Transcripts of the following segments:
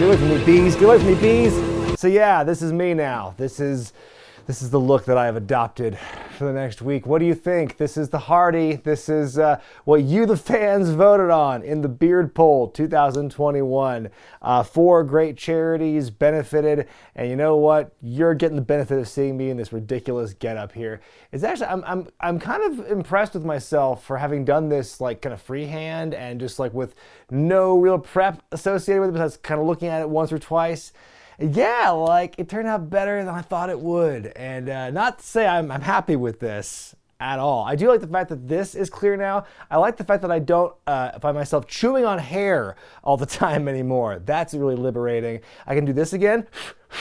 Get away from me, bees. Get away from me, bees. So yeah, this is me now. This is the look that I have adopted for the next week. What do you think? This is the Hardy. This is what you, the fans, voted on in the Beard Poll 2021. 4 great charities benefited, and you know what? You're getting the benefit of seeing me in this ridiculous getup here. It's actually I'm kind of impressed with myself for having done this like kind of freehand and just like with no real prep associated with it, besides kind of looking at it once or twice. Yeah, like it turned out better than I thought it would. And not to say I'm happy with this at all. I do like the fact that this is clear now. I like the fact that I don't find myself chewing on hair all the time anymore. That's really liberating. I can do this again.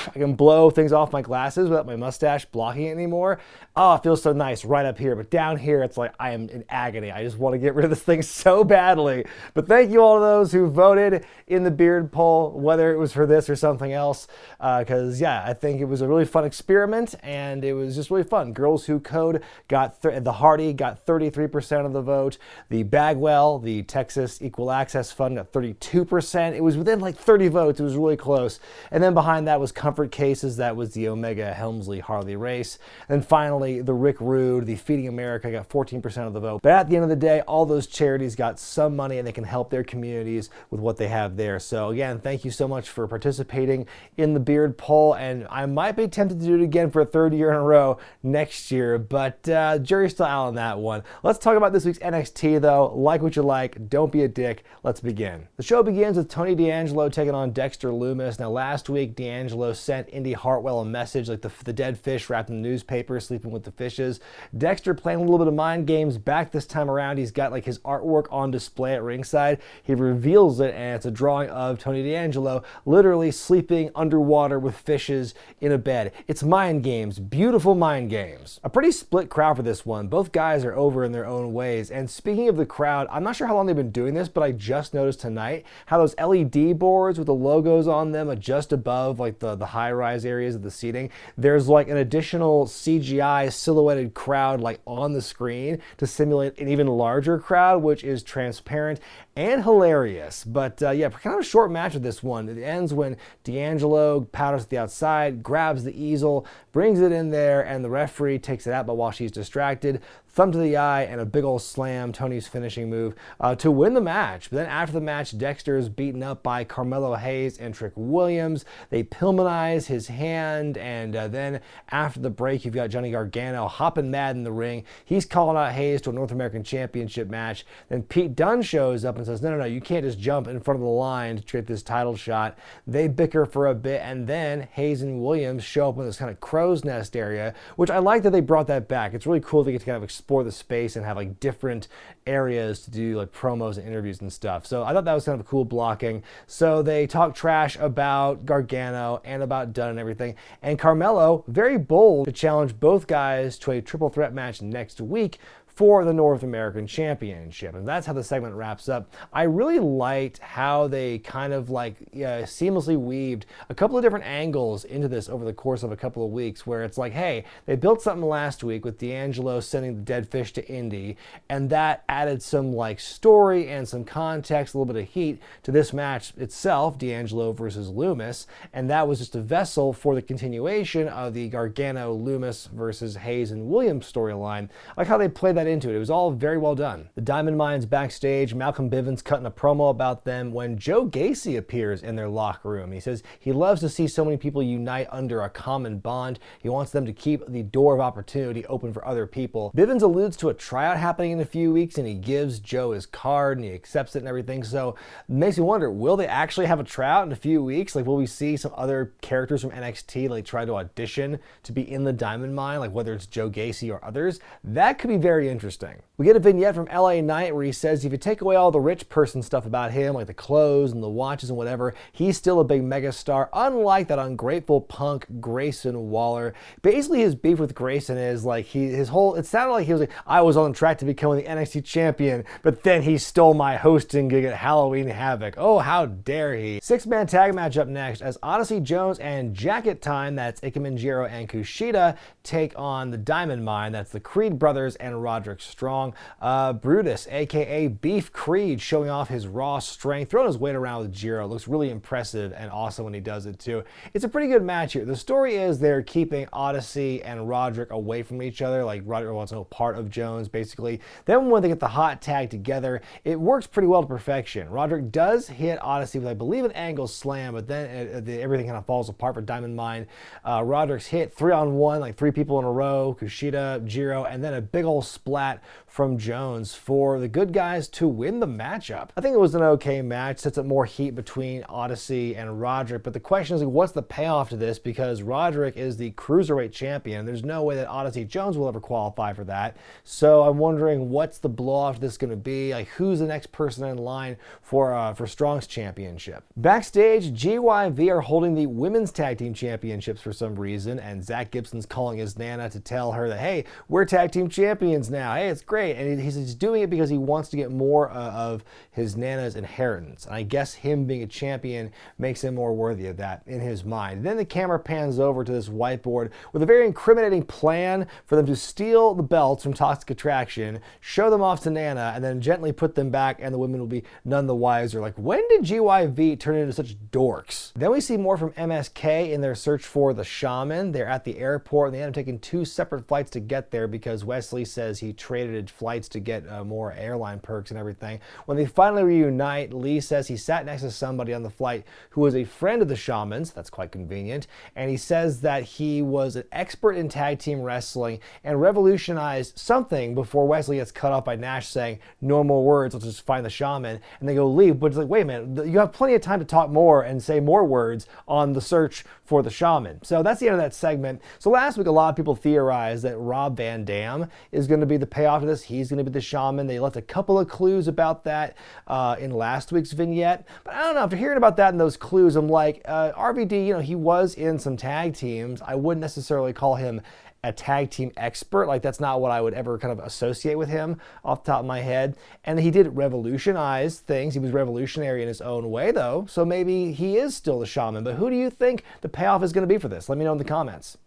I can blow things off my glasses without my mustache blocking it anymore. Oh, it feels so nice right up here. But down here, it's like I am in agony. I just want to get rid of this thing so badly. But thank you all to those who voted in the Beard Poll, whether it was for this or something else. Because, yeah, I think it was a really fun experiment, and it was just really fun. Girls Who Code got, the Hardy got 33% of the vote. The Bagwell, the Texas Equal Access Fund, got 32%. It was within like 30 votes. It was really close. And then behind that was Comfort Cases. That was the Omega Helmsley Harley race. And finally, the Rick Rude, the Feeding America, got 14% of the vote. But at the end of the day, all those charities got some money and they can help their communities with what they have there. So again, thank you so much for participating in the Beard Poll. And I might be tempted to do it again for a 3rd year in a row next year, but jury's still out on that one. Let's talk about this week's NXT though. Like what you like, don't be a dick. Let's begin. The show begins with Tony D'Angelo taking on Dexter Lumis. Now last week, D'Angelo sent Indy Hartwell a message like the dead fish wrapped in the newspaper, sleeping with the fishes. Dexter playing a little bit of mind games back this time around. He's got like his artwork on display at ringside. He reveals it, and it's a drawing of Tony D'Angelo literally sleeping underwater with fishes in a bed. It's mind games, beautiful mind games. A pretty split crowd for this one. Both guys are over in their own ways. And speaking of the crowd, I'm not sure how long they've been doing this, but I just noticed tonight how those LED boards with the logos on them are just above like the high-rise areas of the seating. There's like an additional CGI silhouetted crowd like on the screen to simulate an even larger crowd, which is transparent and hilarious. But yeah, kind of a short match with this one. It ends when D'Angelo powders to the outside, grabs the easel, brings it in there, and the referee takes it out, but while she's distracted, thumb to the eye and a big old slam, Tony's finishing move, to win the match. But then after the match, Dexter is beaten up by Carmelo Hayes and Trick Williams. They Pillmanize his hand, and then after the break, you've got Johnny Gargano hopping mad in the ring. He's calling out Hayes to a North American Championship match. Then Pete Dunne shows up and says, no, you can't just jump in front of the line to get this title shot. They bicker for a bit, and then Hayes and Williams show up in this kind of crow's nest area, which I like that they brought that back. It's really cool to get to kind of explore the space and have like different areas to do like promos and interviews and stuff. So I thought that was kind of cool blocking. So they talk trash about Gargano and about Dunne and everything. And Carmelo, very bold to challenge both guys to a triple threat match next week for the North American Championship. And that's how the segment wraps up. I really liked how they kind of like seamlessly weaved a couple of different angles into this over the course of a couple of weeks, where it's like, hey, they built something last week with D'Angelo sending the dead fish to Indy, and that added some like story and some context, a little bit of heat to this match itself, D'Angelo versus Lumis, and that was just a vessel for the continuation of the Gargano, Lumis versus Hayes and Williams storyline. I like how they played that into it. It was all very well done. The Diamond Mines backstage, Malcolm Bivens cutting a promo about them when Joe Gacy appears in their locker room. He says he loves to see so many people unite under a common bond. He wants them to keep the door of opportunity open for other people. Bivens alludes to a tryout happening in a few weeks, and he gives Joe his card and he accepts it and everything. So it makes me wonder, will they actually have a tryout in a few weeks? Like, will we see some other characters from NXT like try to audition to be in the Diamond Mine, like whether it's Joe Gacy or others? That could be very interesting. We get a vignette from LA Knight where he says if you take away all the rich person stuff about him, like the clothes and the watches and whatever, he's still a big megastar, unlike that ungrateful punk Grayson Waller. Basically, his beef with Grayson is like it sounded like he was like, I was on track to becoming the NXT champion, but then he stole my hosting gig at Halloween Havoc. Oh, how dare he. 6-man tag match up next as Odyssey Jones and Jacket Time, that's Ikemen Jiro and Kushida, take on the Diamond Mine, that's the Creed brothers and Rod Roderick Strong. Brutus, aka Beef Creed, showing off his raw strength, throwing his weight around with Jiro. Looks really impressive and awesome when he does it too. It's a pretty good match here. The story is they're keeping Odyssey and Roderick away from each other, like Roderick wants no part of Jones, basically. Then when they get the hot tag together, it works pretty well to perfection. Roderick does hit Odyssey with, I believe, an angle slam, but then everything kind of falls apart for Diamond Mine. Roderick's hit 3-on-1, like 3 people in a row, Kushida, Jiro, and then a big old splat from Jones for the good guys to win the matchup. I think it was an okay match, sets up more heat between Odyssey and Roderick, but the question is, like, what's the payoff to this? Because Roderick is the Cruiserweight champion. There's no way that Odyssey Jones will ever qualify for that. So I'm wondering, what's the blow-off to this going to be? Like, who's the next person in line for Strong's championship? Backstage, GYV are holding the Women's Tag Team Championships for some reason, and Zach Gibson's calling his Nana to tell her that, hey, we're tag team champions now. Hey, it's great. And he's doing it because he wants to get more of his Nana's inheritance. And I guess him being a champion makes him more worthy of that in his mind. Then the camera pans over to this whiteboard with a very incriminating plan for them to steal the belts from Toxic Attraction, show them off to Nana, and then gently put them back, and the women will be none the wiser. Like, when did GYV turn into such dorks? Then we see more from MSK in their search for the shaman. They're at the airport, and they end up taking 2 separate flights to get there because Wesley says he traded flights to get more airline perks and everything. When they finally reunite, Lee says he sat next to somebody on the flight who was a friend of the shamans. That's quite convenient. And he says that he was an expert in tag team wrestling and revolutionized something before Wesley gets cut off by Nash saying, no more words, let's just find the shaman. And they go leave. But it's like, wait a minute, you have plenty of time to talk more and say more words on the search for the shaman. So that's the end of that segment. So last week, a lot of people theorized that Rob Van Dam is going to be the payoff to this. He's going to be the shaman. They left a couple of clues about that in last week's vignette. But I don't know, after hearing about that and those clues, I'm like, RVD, he was in some tag teams. I wouldn't necessarily call him a tag team expert. Like, that's not what I would ever kind of associate with him off the top of my head. And he did revolutionize things. He was revolutionary in his own way, though. So maybe he is still the shaman. But who do you think the payoff is going to be for this? Let me know in the comments.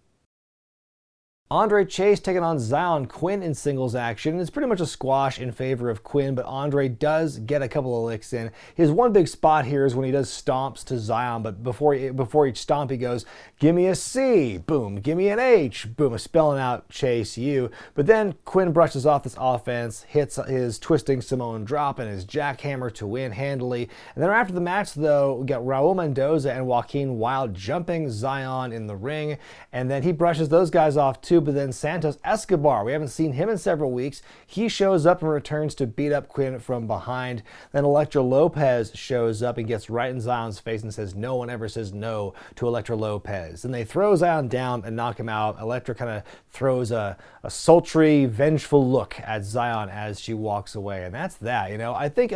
Andre Chase taking on Zion Quinn in singles action. It's pretty much a squash in favor of Quinn, but Andre does get a couple of licks in. His one big spot here is when he does stomps to Zion, but before each stomp he goes, give me a C, boom, give me an H, boom, spelling out Chase U. But then Quinn brushes off this offense, hits his twisting Samoan drop and his jackhammer to win handily. And then after the match, though, we got Raul Mendoza and Joaquin Wilde jumping Zion in the ring, and then he brushes those guys off too. But then Santos Escobar, we haven't seen him in several weeks. He shows up and returns to beat up Quinn from behind. Then Elektra Lopez shows up and gets right in Zion's face and says, no one ever says no to Elektra Lopez. And they throw Zion down and knock him out. Elektra kind of throws a sultry, vengeful look at Zion as she walks away. And that's that. I think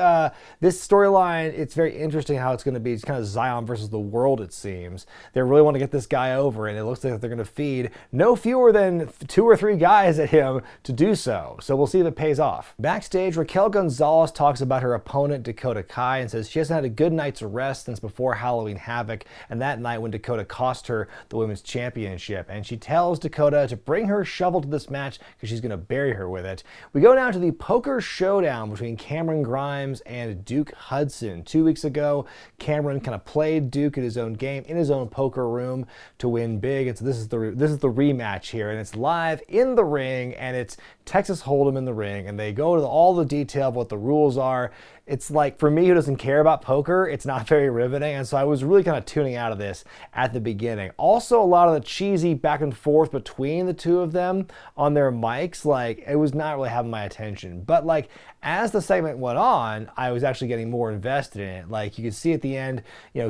this storyline, it's very interesting how it's going to be. It's kind of Zion versus the world, it seems. They really want to get this guy over, and it looks like they're going to feed no fewer than 2 or 3 guys at him to do so. So we'll see if it pays off. Backstage, Raquel Gonzalez talks about her opponent, Dakota Kai, and says she hasn't had a good night's rest since before Halloween Havoc, and that night when Dakota cost her the women's championship. And she tells Dakota to bring her shovel to this match because she's going to bury her with it. We go now to the poker showdown between Cameron Grimes and Duke Hudson. 2 weeks ago, Cameron kind of played Duke at his own game in his own poker room to win big. And so this is the rematch here, and it's live in the ring, and it's Texas Hold'em in the ring, and they go to all the detail of what the rules are. It's like, for me who doesn't care about poker, it's not very riveting, and so I was really kind of tuning out of this at the beginning. Also, a lot of the cheesy back and forth between the two of them on their mics, like, it was not really having my attention. But like, as the segment went on, I was actually getting more invested in it. Like, you could see at the end,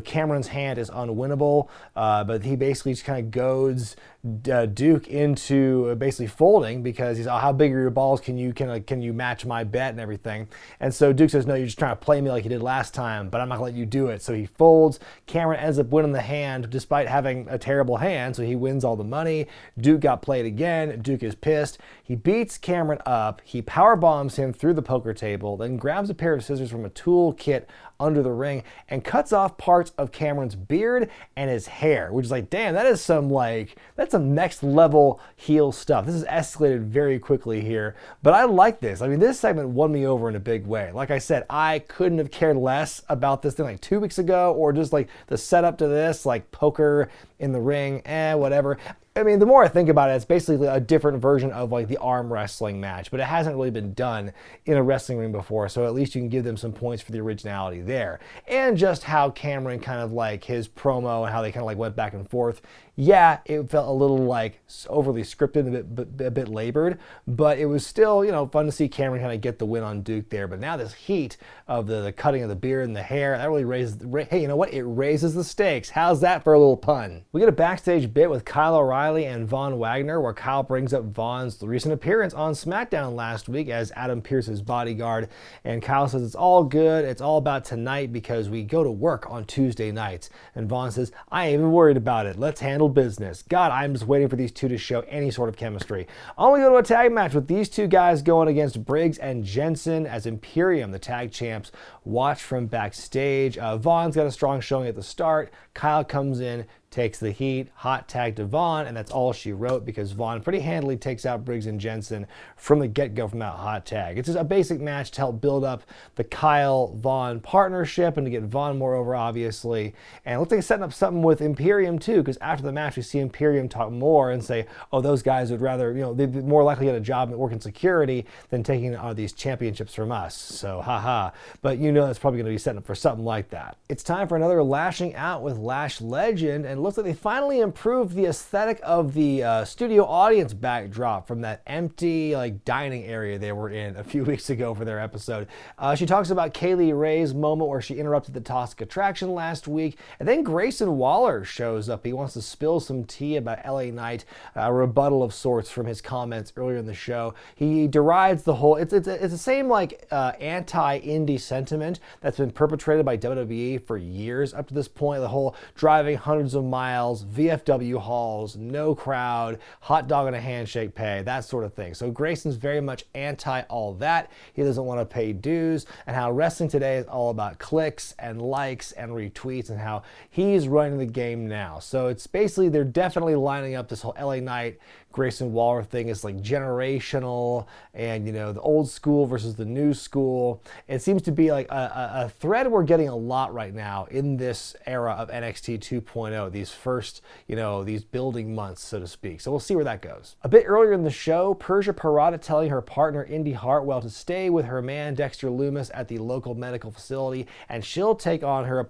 Cameron's hand is unwinnable, but he basically just kind of goads Duke into basically folding because he's, oh, how big are your balls? Can you match my bet and everything? And so Duke says, no, you're just trying to play me like you did last time, but I'm not gonna let you do it. So he folds. Cameron ends up winning the hand despite having a terrible hand, so he wins all the money. Duke got played again. Duke is pissed. He beats Cameron up. He power bombs him through the poker table, then grabs a pair of scissors from a tool kit under the ring and cuts off parts of Cameron's beard and his hair, which is like, damn, that's some next level heel stuff. This has escalated very quickly here, but I like this. I mean, this segment won me over in a big way. Like I said, I couldn't have cared less about this thing like 2 weeks ago, or just like the setup to this, like poker in the ring, whatever. I mean, the more I think about it, it's basically a different version of like the arm wrestling match, but it hasn't really been done in a wrestling ring before, so at least you can give them some points for the originality there. And just how Cameron kind of like his promo and how they kind of like went back and forth. Yeah, it felt a little like overly scripted, a bit labored, but it was still, fun to see Cameron kind of get the win on Duke there. But now this heat of the cutting of the beard and the hair, that really raises, hey, you know what? It raises the stakes. How's that for a little pun? We get a backstage bit with Kyle O'Reilly and Von Wagner, where Kyle brings up Von's recent appearance on SmackDown last week as Adam Pearce's bodyguard, and Kyle says it's all good, it's all about tonight because we go to work on Tuesday nights. And Von says, I ain't even worried about it. Let's handle business. God, I'm just waiting for these two to show any sort of chemistry. Only go to a tag match with these two guys going against Briggs and Jensen as Imperium, the tag champs, watch from backstage. Von's got a strong showing at the start. Kyle comes in, takes the heat, hot tag to Von, and that's all she wrote because Von pretty handily takes out Briggs and Jensen from the get-go from that hot tag. It's just a basic match to help build up the Kyle-Von partnership and to get Von more over, obviously. And it looks like it's setting up something with Imperium, too, because after the match, we see Imperium talk more and say, oh, those guys would rather, they'd be more likely to get a job at working security than taking these championships from us. So, haha. But that's probably going to be setting up for something like that. It's time for another lashing out with Lash Legend, and looks like they finally improved the aesthetic of the studio audience backdrop from that empty dining area they were in a few weeks ago for their episode. She talks about Kaylee Ray's moment where she interrupted the Toxic Attraction last week, and then Grayson Waller shows up. He wants to spill some tea about LA Knight, a rebuttal of sorts from his comments earlier in the show. He derides the whole, it's the same anti-indie sentiment that's been perpetrated by WWE for years up to this point. The whole driving hundreds of miles, VFW halls, no crowd, hot dog and a handshake pay, that sort of thing. So Grayson's very much anti all that. He doesn't want to pay dues, and how wrestling today is all about clicks and likes and retweets, and how he's running the game now. So it's basically, they're definitely lining up this whole LA Knight Grayson Waller thing is like generational, and the old school versus the new school. It seems to be like a thread we're getting a lot right now in this era of NXT 2.0, these first, these building months, so to speak. So we'll see where that goes. A bit earlier in the show, Persia Pirotta telling her partner Indy Hartwell to stay with her man Dexter Loomis at the local medical facility, and she'll take on their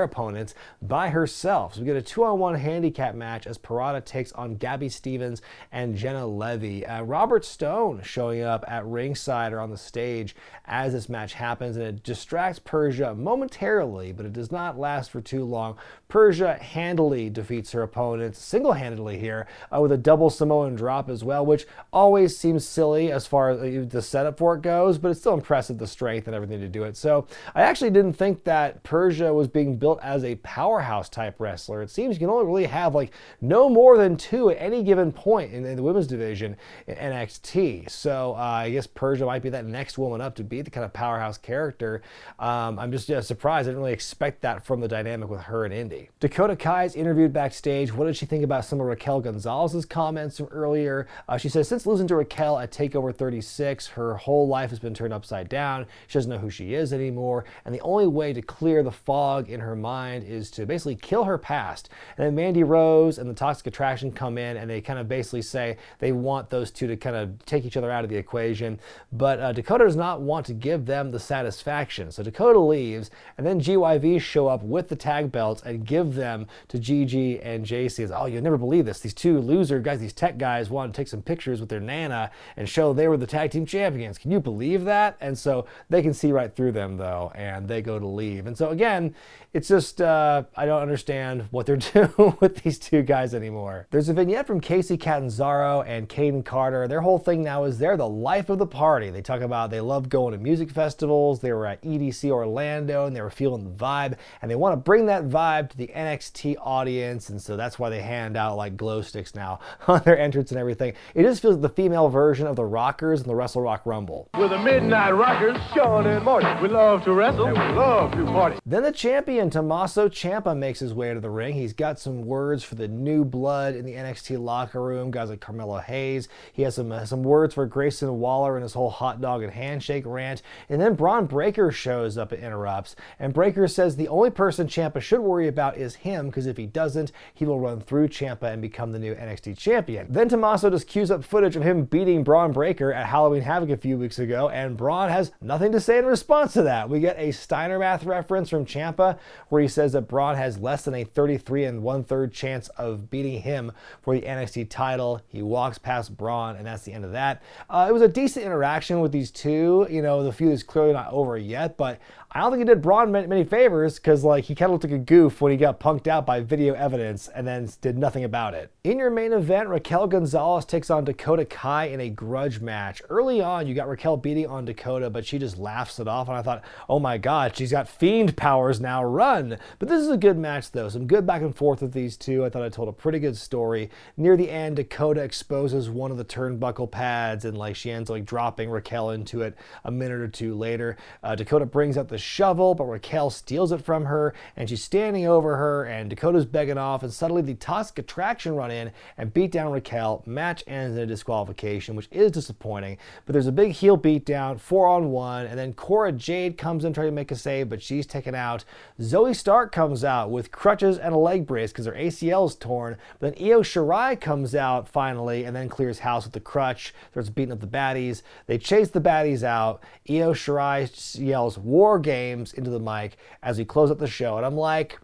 opponents, by herself. So we get a 2-on-1 handicap match as Pirotta takes on Gabby Stevens and Jenna Levy. Robert Stone showing up at ringside or on the stage as this match happens, and it distracts Persia momentarily, but it does not last for too long. Persia handily defeats her opponents, single-handedly here, with a double Samoan drop as well, which always seems silly as far as the setup for it goes, but it's still impressive, the strength and everything to do it. So I actually didn't think that Persia was being built as a powerhouse type wrestler. It seems you can only really have no more than two at any given point in the women's division in NXT. So I guess Persia might be that next woman up to be the kind of powerhouse character. I'm just surprised. I didn't really expect that from the dynamic with her and Indy. Dakota Kai's interviewed backstage. What did she think about some of Raquel Gonzalez's comments from earlier? She says, since losing to Raquel at TakeOver 36, her whole life has been turned upside down. She doesn't know who she is anymore, and the only way to clear the fog in her mind is to basically kill her past. And then Mandy Rose and the Toxic Attraction come in, and they kind of basically say they want those two to kind of take each other out of the equation, but Dakota does not want to give them the satisfaction. So Dakota leaves, and then GYV show up with the tag belts and give them to Gigi and JC. Oh, you'll never believe this. These two loser guys, these tech guys, wanted to take some pictures with their Nana and show they were the tag team champions. Can you believe that? And so they can see right through them, though, and they go to leave. And so again, it's just, I don't understand what they're doing with these two guys anymore. There's a vignette from Casey Cat Catanzaro and Caden Carter, their whole thing now is they're the life of the party. They talk about they love going to music festivals. They were at EDC Orlando and they were feeling the vibe, and they want to bring that vibe to the NXT audience, and so that's why they hand out like glow sticks now on their entrance and everything. It just feels like the female version of the Rockers and the Wrestle Rock Rumble. We're the Midnight Rockers, Sean and Marty. We love to wrestle and we love to party. Then the champion, Tommaso Ciampa, makes his way to the ring. He's got some words for the new blood in the NXT locker room, guys like Carmelo Hayes. He has some words for Grayson Waller and his whole hot dog and handshake rant. And then Braun Breaker shows up and interrupts. And Breaker says the only person Ciampa should worry about is him, because if he doesn't, he will run through Ciampa and become the new NXT champion. Then Tommaso just cues up footage of him beating Braun Breaker at Halloween Havoc a few weeks ago, and Braun has nothing to say in response to that. We get a Steiner Math reference from Ciampa where he says that Braun has less than a 33 1/3 chance of beating him for the NXT title. He walks past Braun, and that's the end of that. It was a decent interaction with these two. You know, the feud is clearly not over yet, but I don't think it did Braun many favors, because like he kind of looked like a goof when he got punked out by video evidence and then did nothing about it. In your main event, Raquel Gonzalez takes on Dakota Kai in a grudge match. Early on, you got Raquel beating on Dakota, but she just laughs it off, and I thought, oh my god, she's got fiend powers now, run. But this is a good match though, some good back and forth with these two. I thought I told a pretty good story. Near the end, Dakota exposes one of the turnbuckle pads, and like she ends up like dropping Raquel into it a minute or two later. Dakota brings out the shovel, but Raquel steals it from her, and she's standing over her, and Dakota's begging off, and suddenly the Toxic Attraction run in and beat down Raquel. Match ends in a disqualification, which is disappointing, but there's a big heel beatdown, 4-on-1, and then Cora Jade comes in trying to make a save, but she's taken out. Zoe Stark comes out with crutches and a leg brace because her ACL is torn, but then Io Shirai comes out finally and then clears house with the crutch, starts beating up the baddies. They chase the baddies out. Io Shirai yells "War Games" into the mic as we close up the show, and I'm like,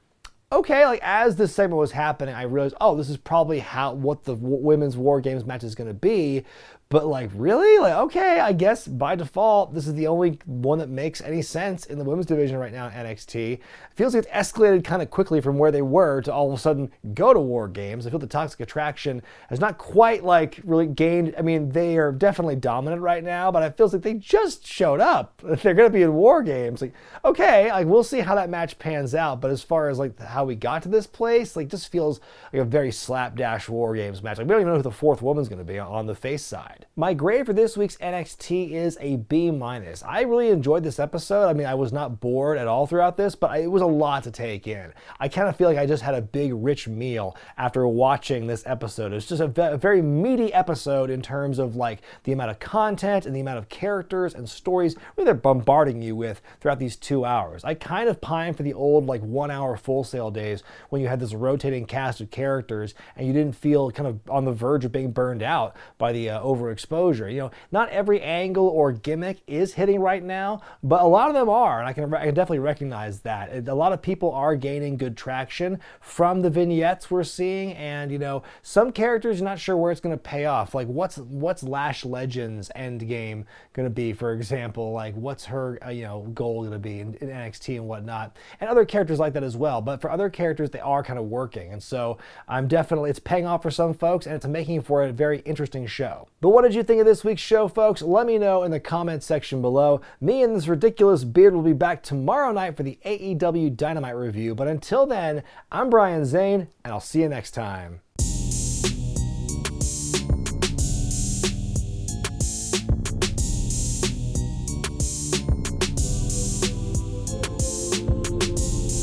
okay, like as this segment was happening, I realized, oh, this is probably what the women's War Games match is going to be. But like, really? Like, okay, I guess by default, this is the only one that makes any sense in the women's division right now in NXT. It feels like it's escalated kind of quickly from where they were to all of a sudden go to War Games. I feel the Toxic Attraction has not quite like really gained. I mean, they are definitely dominant right now, but it feels like they just showed up. They're going to be in War Games. Like, okay, like we'll see how that match pans out. But as far as like how we got to this place, like just feels like a very slapdash War Games match. Like we don't even know who the fourth woman's going to be on the face side. My grade for this week's NXT is a B-. I really enjoyed this episode. I mean, I was not bored at all throughout this, but it was a lot to take in. I kind of feel like I just had a big, rich meal after watching this episode. It's just a very meaty episode in terms of like the amount of content and the amount of characters and stories really they're bombarding you with throughout these 2 hours. I kind of pine for the old like 1 hour Full Sail days when you had this rotating cast of characters and you didn't feel kind of on the verge of being burned out by the overexposure. You know, not every angle or gimmick is hitting right now, but a lot of them are, and I can definitely recognize that. A lot of people are gaining good traction from the vignettes we're seeing, and you know, some characters you're not sure where it's going to pay off. Like what's Lash Legend's end game going to be, for example? Like what's her goal going to be in NXT and whatnot, and other characters like that as well. But for other characters, they are kind of working, and so it's paying off for some folks, and it's making for a very interesting show. But what did you think of this week's show, folks? Let me know in the comments section below. Me and this ridiculous beard will be back tomorrow night for the AEW Dynamite review. But until then, I'm Brian Zane, and I'll see you next time.